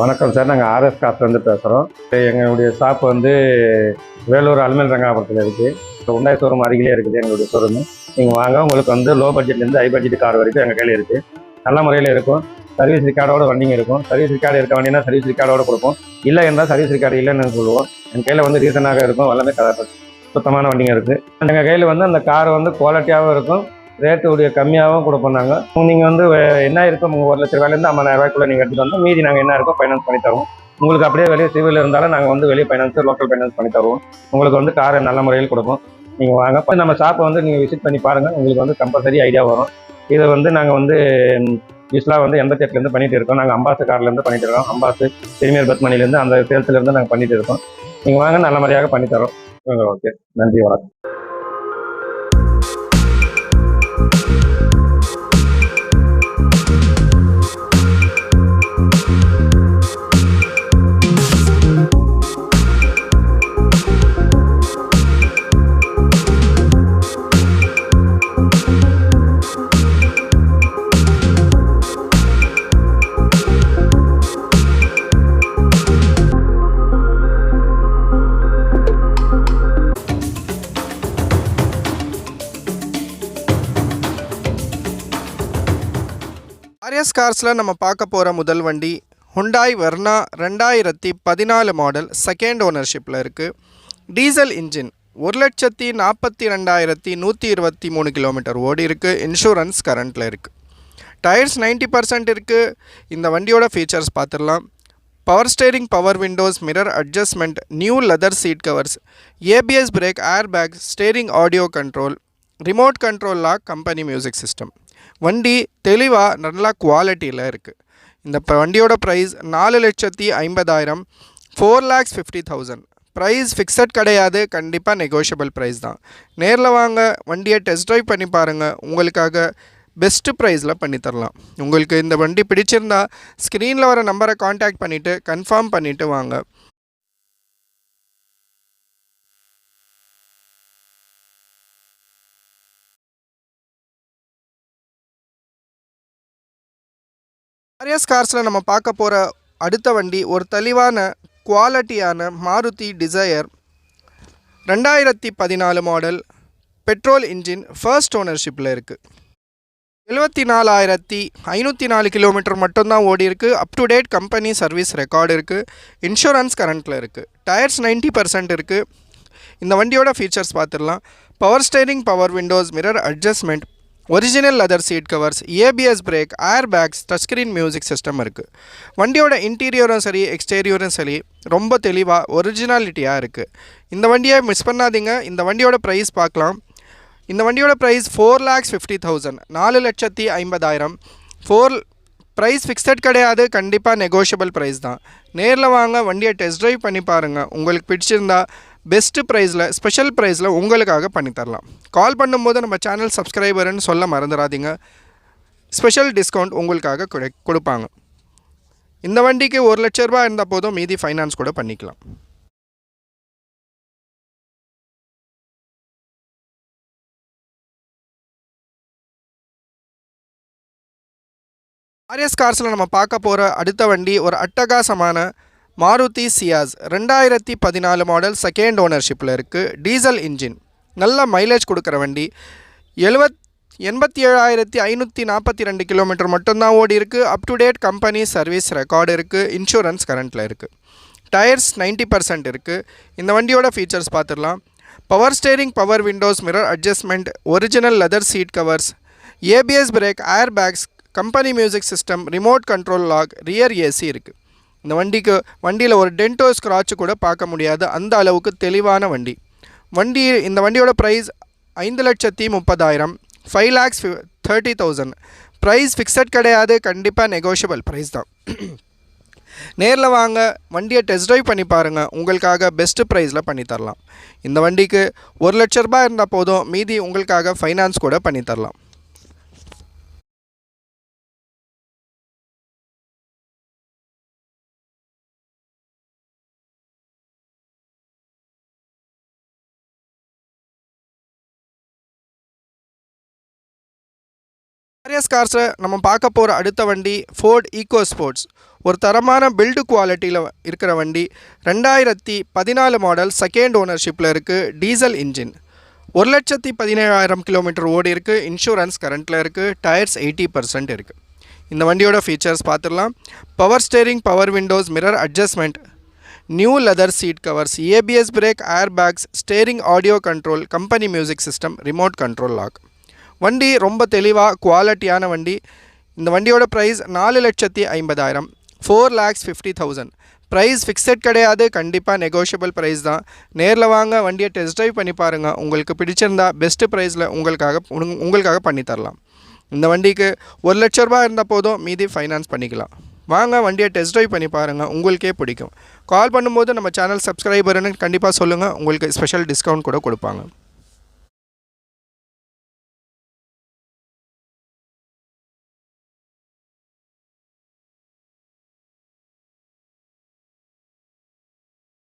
வணக்கம் சார். நாங்கள் ஆர்எஸ் கார்ஸ்லேருந்து பேசுகிறோம். எங்களுடைய ஷாப் வந்து வேலூர் அலுமல் ரங்காபுரத்தில் இருக்குது. ஹுண்டாய் ஷோரூம் அருகிலே இருக்குது எங்களுடைய ஷோரூமு. நீங்கள் வாங்க, உங்களுக்கு வந்து லோ பட்ஜெட்லேருந்து ஹை பட்ஜெட் கார் வரைக்கும் எங்கள் கையில் இருக்குது. நல்ல முறையில் இருக்கும். சர்வீஸ் ரிக்கார்டோட வண்டிங்க இருக்கும். சர்வீஸ் ரிக்கார்டு இருக்க வண்டினா சர்வீஸ் ரிக்கார்டோட கொடுப்போம். இல்லை என்றால் சர்வீஸ் ரிக்கார்டு இல்லைன்னு சொல்லுவோம். எங்கள் கையில் வந்து ரீசனாக இருக்கும். எல்லாமே சுத்தமான வண்டிங்க இருக்குது. எங்கள் கையில் வந்து அந்த கார் வந்து குவாலிட்டியாகவும் இருக்கும், ரேட்டு உடைய கம்மியாகவும் கொடுப்போம். நாங்கள் நீங்கள் வந்து என்ன இருக்கும், உங்கள் 1,00,000 50,000 நீங்கள் எடுத்துகிட்டு வந்து மீதி நாங்கள் என்ன இருக்கோ ஃபைனான்ஸ் பண்ணி தருவோம். உங்களுக்கு அப்படியே வெளியே சிவில் இருந்தாலும் நாங்கள் வந்து வெளியே ஃபைனான்ஸ், லோக்கல் ஃபைனான்ஸ் பண்ணி தருவோம். உங்களுக்கு வந்து காரை நல்ல முறையில் கொடுப்போம். நீங்கள் வாங்க, இப்போ நம்ம ஷாப்பை வந்து நீங்கள் விசிட் பண்ணி பாருங்கள். உங்களுக்கு வந்து கம்பல்சரி ஐடியா வரும். இதை வந்து நாங்கள் வந்து யூஸ்வலாக வந்து 88லேருந்து பண்ணிகிட்டு இருக்கோம். நாங்கள் அம்பாசு கார்லேருந்து பண்ணிகிட்டு இருக்கோம். அம்பாசு பிரீமியர் பத்மனிலேருந்து அந்த சேல்ஸ்லேருந்து நாங்கள் பண்ணிகிட்டு இருக்கோம். நீங்கள் வாங்க, நல்ல முறையாக பண்ணித்தரோம். ஓகே, நன்றி, வணக்கம். ஆர்எஸ் கார்ஸில் நம்ம பார்க்க போகிற முதல் வண்டி ஹுண்டாய் வெர்னா 2014 மாடல், செகண்ட் ஓனர்ஷிப்பில் இருக்குது. டீசல் இன்ஜின், 1,42,123 கிலோமீட்டர் ஓடி இருக்குது. இன்சூரன்ஸ் கரண்ட்டில் இருக்குது. டயர்ஸ் 90% இருக்குது. இந்த வண்டியோட ஃபீச்சர்ஸ் பார்த்துடலாம். Power steering, power windows, mirror adjustment, new leather seat covers, ABS brake, air bag, steering audio control, remote control lock, company music system. வண்டி தெளிவாக நல்லா குவாலிட்டியில் இருக்குது. இந்த வண்டியோட ப்ரைஸ் 4,50,000, 4,50,000. ப்ரைஸ் ஃபிக்ஸட் கிடையாது, கண்டிப்பாக நெகோஷியபிள் ப்ரைஸ் தான். நேரில் வாங்க, வண்டியை டெஸ்ட் ட்ரைவ் பண்ணி பாருங்கள். உங்களுக்காக பெஸ்ட்டு ப்ரைஸில் பண்ணித்தரலாம். உங்களுக்கு இந்த வண்டி பிடிச்சிருந்தா ஸ்க்ரீனில் வர நம்பரை காண்டாக்ட் பண்ணிவிட்டு கன்ஃபார்ம் பண்ணிவிட்டு வாங்க. ஆர்எஸ் கார்ஸில் நம்ம பார்க்க போகிற அடுத்த வண்டி ஒரு தெளிவான குவாலிட்டியான Maruti Dzire 2014 model, petrol engine, first ஓனர்ஷிப்பில் இருக்குது. 74,504 கிலோமீட்டர் மட்டும்தான் ஓடி இருக்குது. Up to date company service record இருக்குது. இன்சூரன்ஸ் கரண்ட்டில் இருக்குது. டயர்ஸ் 90% இருக்குது. இந்த வண்டியோட ஃபீச்சர்ஸ் பார்த்துடலாம். Power steering, power windows, mirror adjustment, original leather seat covers, ABS brake, air bags, touch screen music system இருக்குது. வண்டியோட இன்டீரியரும் சரி எக்ஸ்டீரியரும் சரி ரொம்ப தெளிவாக ஒரிஜினாலிட்டியாக இருக்குது. இந்த வண்டியை மிஸ் பண்ணாதீங்க. இந்த வண்டியோட ப்ரைஸ் பார்க்கலாம். இந்த வண்டியோட ப்ரைஸ் 4,50,000, 4,50,000. ப்ரைஸ் ஃபிக்ஸட் கிடையாது, கண்டிப்பாக நெகோஷியபிள் ப்ரைஸ் தான். நேரில் வாங்க, வண்டியை டெஸ்ட் ட்ரைவ் பண்ணி பாருங்கள். உங்களுக்கு பிடிச்சிருந்தா பெஸ்ட்டு ப்ரைஸில், ஸ்பெஷல் ப்ரைஸில் உங்களுக்காக பண்ணித்தரலாம். கால் பண்ணும்போது நம்ம சேனல் சப்ஸ்கிரைபர்னு சொல்ல மறந்துடாதீங்க. ஸ்பெஷல் டிஸ்கவுண்ட் உங்களுக்காக கொடுப்பாங்க. இந்த வண்டிக்கு 1,00,000 ரூபாய் இருந்தால் போதும், மீதி ஃபைனான்ஸ் கூட பண்ணிக்கலாம். ஆர்எஸ் கார்ஸில் நம்ம பார்க்க போகிற அடுத்த வண்டி ஒரு அட்டகாசமான மாருதி சியாஸ் 2014 மாடல், செகண்ட் ஓனர்ஷிப்பில் இருக்குது. டீசல் இன்ஜின், நல்ல மைலேஜ் கொடுக்குற வண்டி. 87,542 கிலோமீட்டர் மட்டும்தான் ஓடி இருக்குது. Up to date company service record இருக்குது. இன்சூரன்ஸ் கரண்ட்டில் இருக்குது. டயர்ஸ் 90% இருக்குது. இந்த வண்டியோட ஃபீச்சர்ஸ் பார்த்துடலாம். Power steering, power windows, mirror adjustment, original leather seat covers, ABS brake, air bags, company music system, remote control lock, rear AC இருக்குது. இந்த வண்டியில் ஒரு டென்டோ ஸ்க்ராட்ச் கூட பார்க்க முடியாது, அந்த அளவுக்கு தெளிவான வண்டி. இந்த வண்டியோட ப்ரைஸ் 5,30,000, 5,30,000. ப்ரைஸ் ஃபிக்ஸட் கிடையாது, கண்டிப்பாக நெகோஷியபிள் ப்ரைஸ் தான். நேரில் வாங்க, வண்டியை டெஸ்ட் ட்ரைவ் பண்ணி பாருங்கள். உங்களுக்காக பெஸ்ட்டு ப்ரைஸில் பண்ணித்தரலாம். இந்த வண்டிக்கு 1,00,000 ரூபாய் இருந்தால் போதும், மீதி உங்களுக்காக ஃபைனான்ஸ் கூட பண்ணித்தரலாம். ஆர்எஸ் கார்ஸில் நம்ம பார்க்க போகிற அடுத்த வண்டி ஃபோர்ட் ஈகோ ஸ்போர்ட்ஸ். ஒரு தரமான பில்டு குவாலிட்டியில் இருக்கிற வண்டி. 2014 மாடல், செகண்ட் ஓனர்ஷிப்பில் இருக்குது. Diesel engine. 1,17,000 கிலோமீட்டர் ஓடி இருக்குது. இன்சூரன்ஸ் கரண்ட்டில் இருக்குது. டயர்ஸ் 80% இருக்குது. இந்த வண்டியோட ஃபீச்சர்ஸ் பார்த்துடலாம். Power steering, power windows, mirror adjustment, new leather seat covers, ABS brake, air bags, steering audio control, company music system, remote control lock. வண்டி ரொம்ப தெளிவாக குவாலிட்டியான வண்டி. இந்த வண்டியோட ப்ரைஸ் 4,50,000, 4,50,000. ப்ரைஸ் ஃபிக்ஸட் கிடையாது, கண்டிப்பாக நெகோஷியபிள் ப்ரைஸ் தான். நேரில் வாங்க, வண்டியை டெஸ்ட் ட்ரைவ் பண்ணி பாருங்கள். உங்களுக்கு பிடிச்சிருந்தா பெஸ்ட்டு ப்ரைஸில் உங்களுக்காக பண்ணி தரலாம். இந்த வண்டிக்கு 1 லட்ச ரூபா இருந்தால் போதும், மீதி ஃபைனான்ஸ் பண்ணிக்கலாம். வாங்க, வண்டியை டெஸ்ட் ட்ரைவ் பண்ணி பாருங்கள், உங்களுக்கே பிடிக்கும். கால் பண்ணும்போது நம்ம சேனல் சப்ஸ்கிரைபர்னு கண்டிப்பாக சொல்லுங்கள், உங்களுக்கு ஸ்பெஷல் டிஸ்கவுண்ட் கூட கொடுப்பாங்க.